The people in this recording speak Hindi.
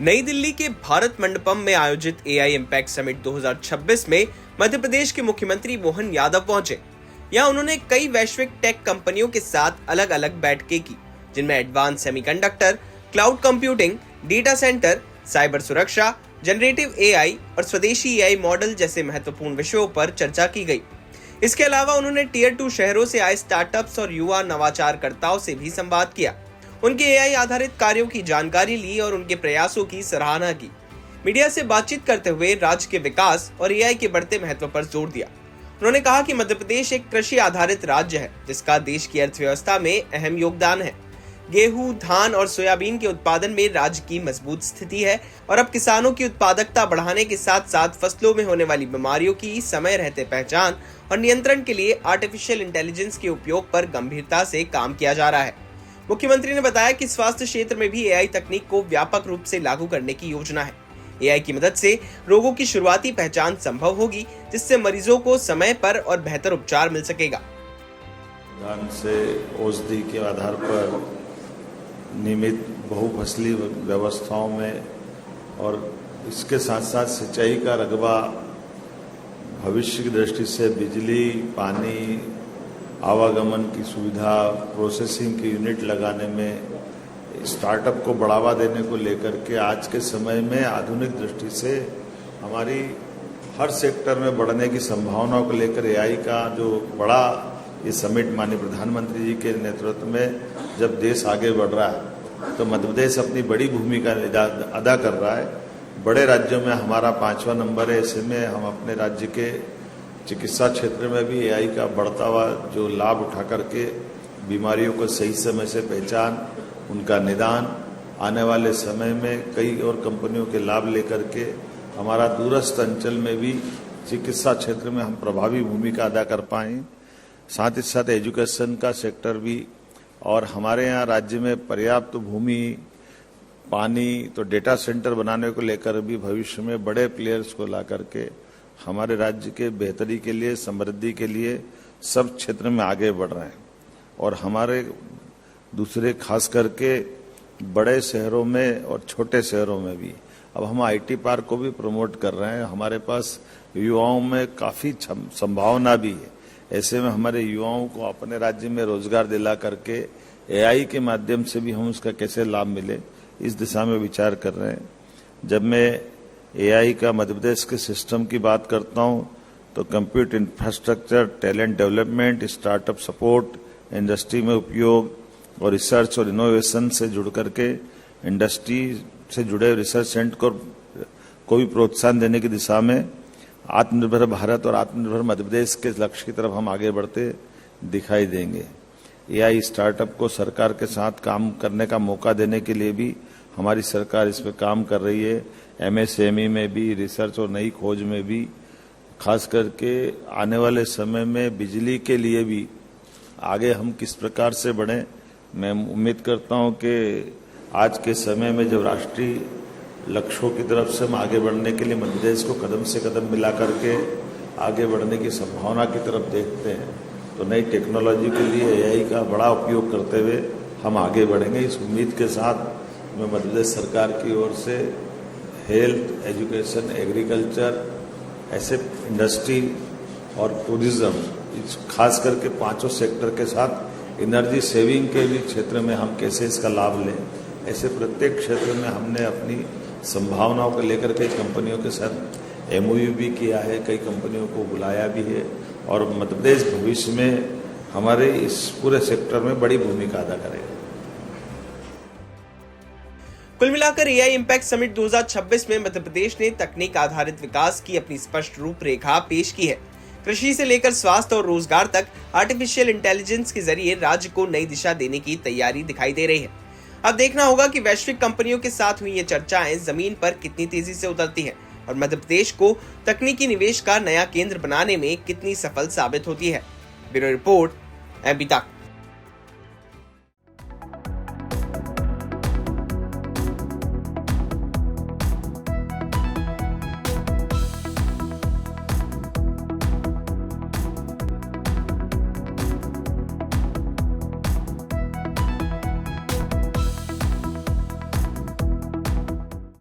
नई दिल्ली के भारत मंडपम में आयोजित एआई इम्पैक्ट समिट 2026 में मध्य प्रदेश के मुख्यमंत्री मोहन यादव पहुंचे। यहां उन्होंने कई वैश्विक टेक कंपनियों के साथ अलग अलग बैठकें की, जिनमें advance semiconductor, cloud computing, data centre, cyber सुरक्षा, जनरेटिव एआई और स्वदेशी एआई मॉडल जैसे महत्वपूर्ण विषयों पर चर्चा की गई। इसके अलावा उन्होंने टियर 2 शहरों से आए स्टार्टअप्स और युवा नवाचारकर्ताओं से भी संवाद किया, उनके एआई आधारित कार्यों की जानकारी ली और उनके प्रयासों की सराहना की। मीडिया से बातचीत करते हुए राज्य के विकास और एआई के बढ़ते महत्व पर जोर दिया। उन्होंने कहा कि मध्य प्रदेश एक कृषि आधारित राज्य है, जिसका देश की अर्थव्यवस्था में अहम योगदान है। गेहूं, धान और सोयाबीन के उत्पादन में राज्य की मजबूत स्थिति है और अब किसानों की उत्पादकता बढ़ाने के साथ साथ फसलों में होने वाली बीमारियों की समय रहते पहचान और नियंत्रण के लिए आर्टिफिशियल इंटेलिजेंस के उपयोग पर गंभीरता से काम किया जा रहा है। मुख्यमंत्री ने बताया कि स्वास्थ्य क्षेत्र में भी एआई तकनीक को व्यापक रूप से लागू करने की योजना है। एआई की मदद से रोगों की शुरुआती पहचान संभव होगी, जिससे मरीजों को समय पर और बेहतर उपचार मिल सकेगा। धान से औषधि के आधार पर नियमित बहुफसली व्यवस्थाओं में और इसके साथ साथ सिंचाई का रकबा, भविष्य की दृष्टि से बिजली, पानी, आवागमन की सुविधा, प्रोसेसिंग की यूनिट लगाने में, स्टार्टअप को बढ़ावा देने को लेकर के आज के समय में आधुनिक दृष्टि से हमारी हर सेक्टर में बढ़ने की संभावनाओं को लेकर एआई का जो बड़ा ये समिट माननीय प्रधानमंत्री जी के नेतृत्व में जब देश आगे बढ़ रहा है तो मध्य प्रदेश अपनी बड़ी भूमिका अदा कर रहा है। बड़े राज्यों में हमारा 5वां नंबर है। ऐसे में हम अपने राज्य के चिकित्सा क्षेत्र में भी एआई का बढ़ता हुआ जो लाभ उठा करके बीमारियों को सही समय से पहचान, उनका निदान, आने वाले समय में कई और कंपनियों के लाभ लेकर के हमारा दूरस्थ अंचल में भी चिकित्सा क्षेत्र में हम प्रभावी भूमिका अदा कर पाएं। साथ ही साथ एजुकेशन का सेक्टर भी, और हमारे यहाँ राज्य में पर्याप्त भूमि, पानी, तो डेटा सेंटर बनाने को लेकर भी भविष्य में बड़े प्लेयर्स को ला करके हमारे राज्य के बेहतरी के लिए, समृद्धि के लिए सब क्षेत्र में आगे बढ़ रहे हैं। और हमारे दूसरे खास करके बड़े शहरों में और छोटे शहरों में भी अब हम आईटी पार्क को भी प्रमोट कर रहे हैं। हमारे पास युवाओं में काफ़ी संभावना भी है। ऐसे में हमारे युवाओं को अपने राज्य में रोजगार दिला करके एआई के माध्यम से भी हम उसका कैसे लाभ मिले, इस दिशा में विचार कर रहे हैं। जब मैं एआई का मध्य प्रदेश के सिस्टम की बात करता हूं तो computer infrastructure, talent development, startup support, industry में उपयोग और रिसर्च और इनोवेशन से जुड़ करके इंडस्ट्री से जुड़े रिसर्च सेंटर को भी प्रोत्साहन देने की दिशा में आत्मनिर्भर भारत और आत्मनिर्भर मध्य प्रदेश के लक्ष्य की तरफ हम आगे बढ़ते दिखाई देंगे। एआई स्टार्टअप को सरकार के साथ काम करने का मौका देने के लिए भी हमारी सरकार इस पर काम कर रही है। एमएसएमई में भी, रिसर्च और नई खोज में भी, खास करके आने वाले समय में बिजली के लिए भी आगे हम किस प्रकार से बढ़ें। मैं उम्मीद करता हूं कि आज के समय में जब राष्ट्रीय लक्ष्यों की तरफ से हम आगे बढ़ने के लिए मध्य प्रदेश को कदम से कदम मिला करके आगे बढ़ने की संभावना की तरफ देखते हैं, तो नई टेक्नोलॉजी के लिए एआई का बड़ा उपयोग करते हुए हम आगे बढ़ेंगे। इस उम्मीद के साथ मैं मध्य प्रदेश सरकार की ओर से हेल्थ, एजुकेशन, एग्रीकल्चर, ऐसे इंडस्ट्री और टूरिज्म, खास करके 5 सेक्टर के साथ एनर्जी सेविंग के भी क्षेत्र में हम कैसे इसका लाभ लें, ऐसे प्रत्येक क्षेत्र में हमने अपनी संभावनाओं को लेकर कई कंपनियों के साथ एमओयू भी किया है, कई कंपनियों को बुलाया भी है और मध्य प्रदेश भविष्य में हमारे इस पूरे सेक्टर में बड़ी भूमिका अदा करेगा। कुल मिलाकर एआई इम्पैक्ट समिट 2026 में मध्य प्रदेश ने तकनीक आधारित विकास की अपनी स्पष्ट रूपरेखा पेश की है। कृषि से लेकर स्वास्थ्य और रोजगार तक आर्टिफिशियल इंटेलिजेंस के जरिए राज्य को नई दिशा देने की तैयारी दिखाई दे रही है। अब देखना होगा कि वैश्विक कंपनियों के साथ हुई ये चर्चाएं जमीन पर कितनी तेजी से उतरती हैं और मध्य प्रदेश को तकनीकी निवेश का नया केंद्र बनाने में कितनी सफल साबित होती है। ब्यूरो रिपोर्ट, एमपी तक।